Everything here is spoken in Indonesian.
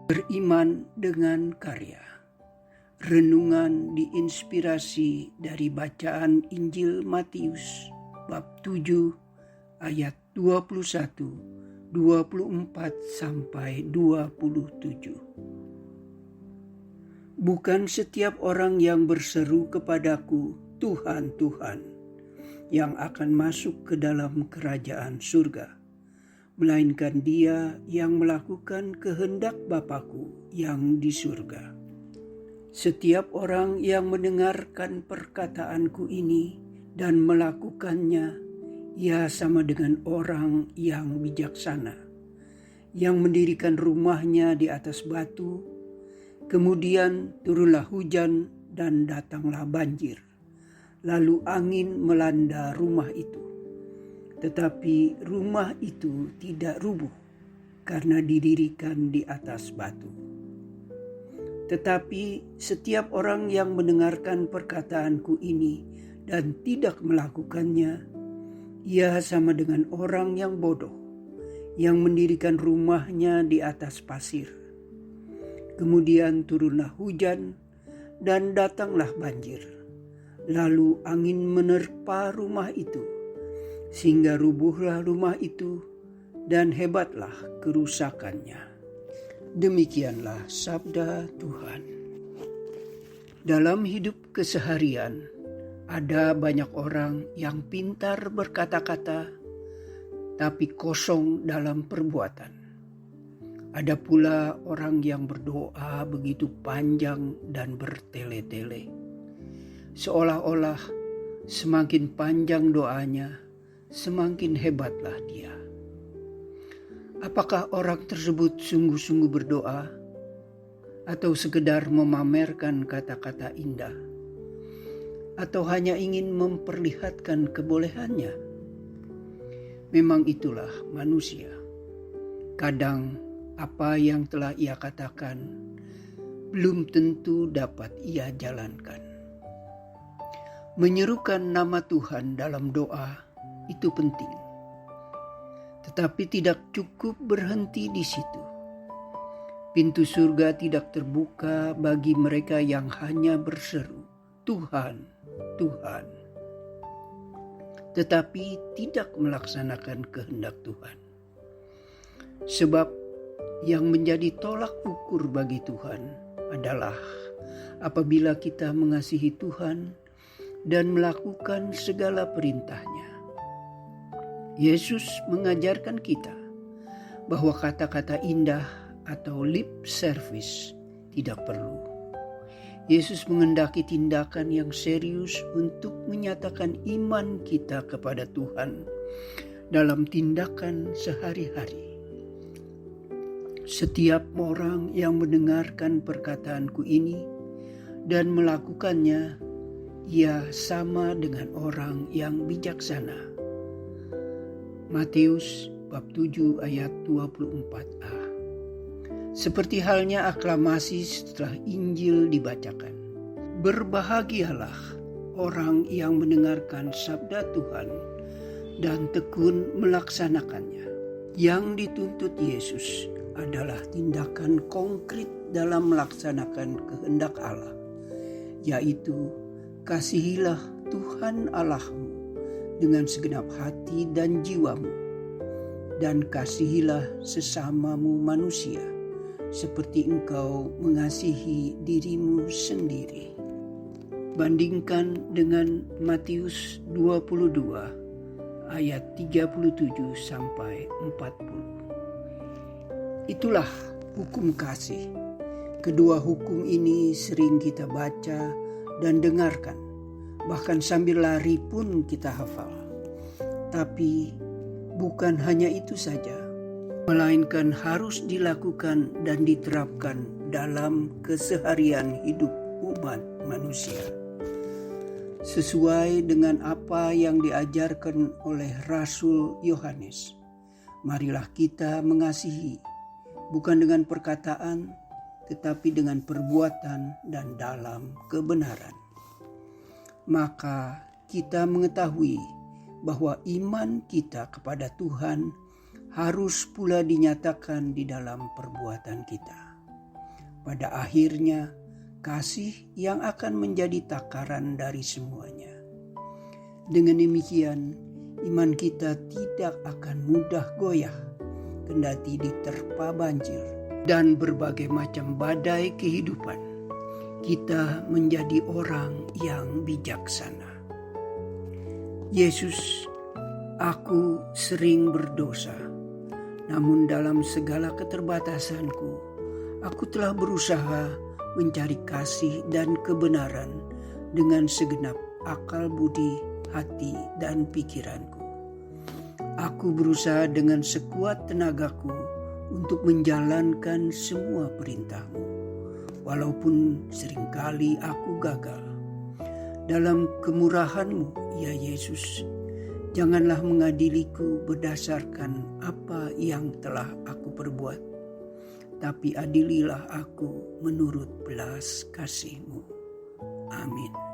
Beriman dengan karya. Renungan diinspirasi dari bacaan Injil Matius bab 7 ayat 21, 24 sampai 27. Bukan setiap orang yang berseru kepadaku, Tuhan, Tuhan, yang akan masuk ke dalam kerajaan surga, melainkan dia yang melakukan kehendak Bapa-Ku yang di surga. Setiap orang yang mendengarkan perkataan-Ku ini dan melakukannya, ia sama dengan orang yang bijaksana, yang mendirikan rumahnya di atas batu, kemudian turunlah hujan dan datanglah banjir, lalu angin melanda rumah itu. Tetapi rumah itu tidak rubuh karena didirikan di atas batu. Tetapi setiap orang yang mendengarkan perkataan-Ku ini dan tidak melakukannya, ia sama dengan orang yang bodoh, yang mendirikan rumahnya di atas pasir. Kemudian turunlah hujan dan datanglah banjir, lalu angin menerpa rumah itu, sehingga rubuhlah rumah itu dan hebatlah kerusakannya. Demikianlah sabda Tuhan. Dalam hidup keseharian, ada banyak orang yang pintar berkata-kata, tapi kosong dalam perbuatan. Ada pula orang yang berdoa begitu panjang dan bertele-tele, seolah-olah semakin panjang doanya, semakin hebatlah dia. Apakah orang tersebut sungguh-sungguh berdoa atau sekedar memamerkan kata-kata indah, atau hanya ingin memperlihatkan kebolehannya? Memang itulah manusia. Kadang apa yang telah ia katakan belum tentu dapat ia jalankan. Menyerukan nama Tuhan dalam doa itu penting, tetapi tidak cukup berhenti di situ. Pintu surga tidak terbuka bagi mereka yang hanya berseru, Tuhan, Tuhan, tetapi tidak melaksanakan kehendak Tuhan. Sebab yang menjadi tolak ukur bagi Tuhan adalah apabila kita mengasihi Tuhan dan melakukan segala perintah-Nya. Yesus mengajarkan kita bahwa kata-kata indah atau lip service tidak perlu. Yesus mengendaki tindakan yang serius untuk menyatakan iman kita kepada Tuhan dalam tindakan sehari-hari. Setiap orang yang mendengarkan perkataan-Ku ini dan melakukannya, ia sama dengan orang yang bijaksana. Matius bab 7 ayat 24a. Seperti halnya aklamasi setelah Injil dibacakan. Berbahagialah orang yang mendengarkan sabda Tuhan dan tekun melaksanakannya. Yang dituntut Yesus adalah tindakan konkret dalam melaksanakan kehendak Allah, yaitu kasihilah Tuhan Allahmu dengan segenap hati dan jiwamu, dan kasihilah sesamamu manusia seperti engkau mengasihi dirimu sendiri. Bandingkan dengan Matius 22 ayat 37 sampai 40. Itulah hukum kasih. Kedua hukum ini sering kita baca dan dengarkan, bahkan sambil lari pun kita hafal. Tapi bukan hanya itu saja, melainkan harus dilakukan dan diterapkan dalam keseharian hidup umat manusia. Sesuai dengan apa yang diajarkan oleh Rasul Yohanes, marilah kita mengasihi, bukan dengan perkataan, tetapi dengan perbuatan dan dalam kebenaran. Maka kita mengetahui bahwa iman kita kepada Tuhan harus pula dinyatakan di dalam perbuatan kita. Pada akhirnya, kasih yang akan menjadi takaran dari semuanya. Dengan demikian, iman kita tidak akan mudah goyah, kendati diterpa banjir dan berbagai macam badai kehidupan. Kita menjadi orang yang bijaksana. Yesus, aku sering berdosa, namun dalam segala keterbatasanku, aku telah berusaha mencari kasih dan kebenaran dengan segenap akal budi, hati, dan pikiranku. Aku berusaha dengan sekuat tenagaku untuk menjalankan semua perintah-Mu, walaupun seringkali aku gagal. Dalam kemurahan-Mu, ya Yesus, janganlah mengadiliku berdasarkan apa yang telah aku perbuat, tapi adililah aku menurut belas kasih-Mu. Amin.